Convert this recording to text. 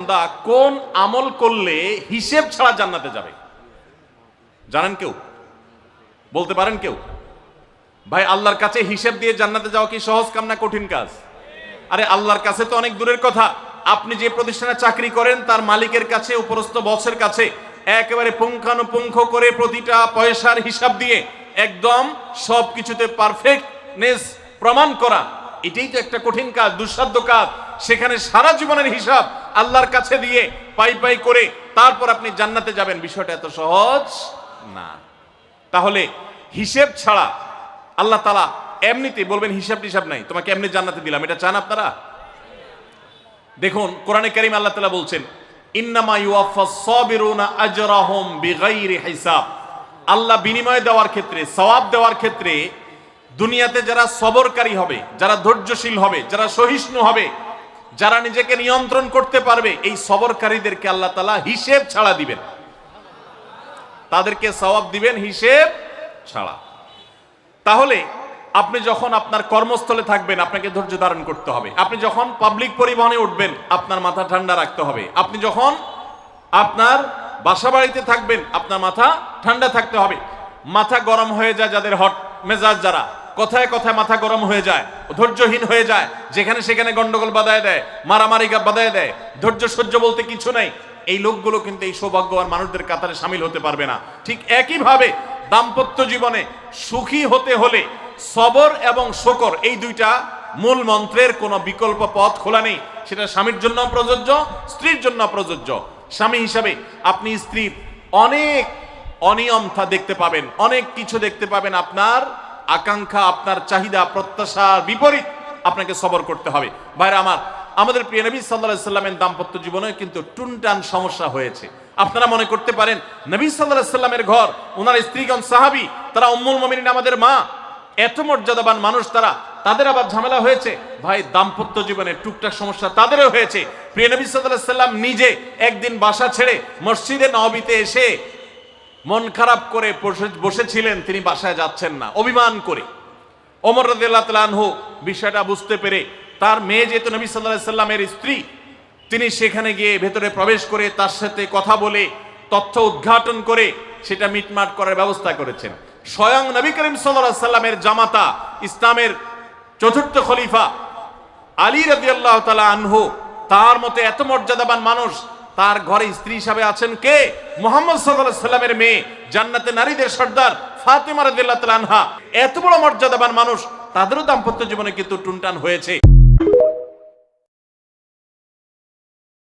বান্দা কোন আমল করলে হিসেব ছাড়া জান্নাতে যাবে? জানেন কেউ? বলতে পারেন কেউ? ভাই, আল্লাহর কাছে হিসেব দিয়ে জান্নাতে যাওয়া কি সহজ কাম না কঠিন কাজ? আরে আল্লাহর কাছে তো অনেক দূরের কথা। আপনি যে প্রতিষ্ঠানে চাকরি করেন তার মালিকের কাছে, উপরস্থ বসের কাছে একেবারে পুঙ্খানুপুঙ্খ করে প্রতিটা পয়সার হিসাব দিয়ে একদম সবকিছুতে পারফেক্টনেস প্রমাণ করা, এটাই তো একটা কঠিন কাজ, দুঃসাধ্য কাজ। সেখানে সারা জীবনের হিসাব আল্লাহর কাছে দিয়ে পাই পাই করে তারপর আপনি জান্নাতে যাবেন, বিষয়টা এত সহজ না। তাহলে হিসেব ছাড়া আল্লাহ তাআলা এমনিতে বলবেন হিসাব টিসাব নাই, তোমাকে এমনি জান্নাতে দিলাম, এটা চান আপনারা? দেখুন কোরআনে কারীম আল্লাহ তাআলা বলছেন, ইন্নামা ইউওয়াফাস সাবিরুনা আজরাহুম বিগাইরি হিসাব। আল্লাহ বিনিময় দেওয়ার ক্ষেত্রে, সওয়াব দেওয়ার ক্ষেত্রে দুনিয়াতে যারা সবরকারী হবে, যারা ধৈর্যশীল হবে, যারা সহিষ্ণু হবে, যারা নিজেকে নিয়ন্ত্রণ করতে পারবে, এই সবরকারীদেরকে আল্লাহ তাআলা হিসেব ছাড়া দিবেন, তাদেরকে সওয়াব দিবেন হিসেব ছাড়া। তাহলে আপনি যখন আপনার কর্মস্থলে থাকবেন আপনাকে ধৈর্য ধারণ করতে হবে। আপনি যখন পাবলিক পরিবহনে উঠবেন আপনার মাথা ঠান্ডা রাখতে হবে। আপনি যখন আপনার বাসা বাড়িতে থাকবেন আপনার মাথা ঠান্ডা থাকতে হবে। মাথা গরম হয়ে যায় যাদের, হট মেজাজ যারা, কথায় কথায় মাথা গরম হয়ে যায়, ধৈর্যহীন হয়ে যায়, যেখানে সেখানে গন্ডগোল বাধায় দেয়, মারামারি বাধায় দেয়, ধৈর্য সহ্য বলতে কিছু নাই, এই লোকগুলো কিন্তু এই সৌভাগ্যবান মানুষদের কাতারে শামিল হতে পারবে না। ঠিক একইভাবে দাম্পত্য জীবনে সুখী হতে হলে সবর এবং শকর, এই দুইটা মূল মন্ত্রের কোনো বিকল্প পথ খোলা নেই। সেটা স্বামীর জন্য প্রযোজ্য, স্ত্রীর জন্য প্রযোজ্য। স্বামী হিসাবে আপনি স্ত্রীর অনেক অনিয়মতা দেখতে পাবেন, অনেক কিছু দেখতে পাবেন, আপনার আকাঙ্ক্ষা, আপনার চাহিদা, প্রত্যাশার বিপরীত আপনাকে সবর করতে হবে। ভাইরা আমার, আমাদের প্রিয় নবী সাল্লাল্লাহু আলাইহি সাল্লামের দাম্পত্য জীবনে কিন্তু টুনটান সমস্যা হয়েছে। আপনারা মনে করতে পারেন নবী সাল্লাল্লাহু আলাইহি সাল্লামের ঘর, ওনার স্ত্রীগণ সাহাবী, তারা উম্মুল মুমিনিন আমাদের মা, এত মর্যাদাবান মানুষ তারা, তাদের আবার ঝামেলা হয়েছে। ভাই, দাম্পত্য জীবনে টুকটাক সমস্যা তাদেরও হয়েছে। প্রিয় নবী সাল্লাল্লাহু আলাইহি সাল্লাম নিজে একদিন বাসা ছেড়ে মসজিদে নববীতে এসে মন খারাপ করে বসেছিলেন, তিনি বাসায় যাচ্ছেন না, অভিমান করে। ওমর রাদিয়াল্লাহু তাআলা আনহু বিষয়টা বুঝতে পেরে, তার মেয়ে যেহেতু নবী সাল্লাল্লাহু আলাইহি সাল্লামের স্ত্রী, তিনি সেখানে গিয়ে ভেতরে প্রবেশ করে তার সাথে কথা বলে তথ্য উদ্ঘাটন করে সেটা মিটমাট করার ব্যবস্থা করেছেন। স্বয়ং নবী করিম সাল্লাল্লাহু আলাইহি সাল্লামের জামাতা, ইসলামের চতুর্থ খলিফা আলী রাদিয়াল্লাহু তাআলা আনহু, তার মতে এত মর্যাদাবান মানুষ, তার ঘরে স্ত্রী হিসাবে আছেন কে? মুহাম্মদ সাল্লাল্লাহু আলাইহি সাল্লামের মেয়ে, জান্নাতে নারীদের সর্দার ফাতেমা রাদিয়াল্লাহু তাআলা আনহা। এত বড় মর্যাদাবান মানুষ, তাদেরও দাম্পত্য জীবনে কিন্তু টুনটান হয়েছে।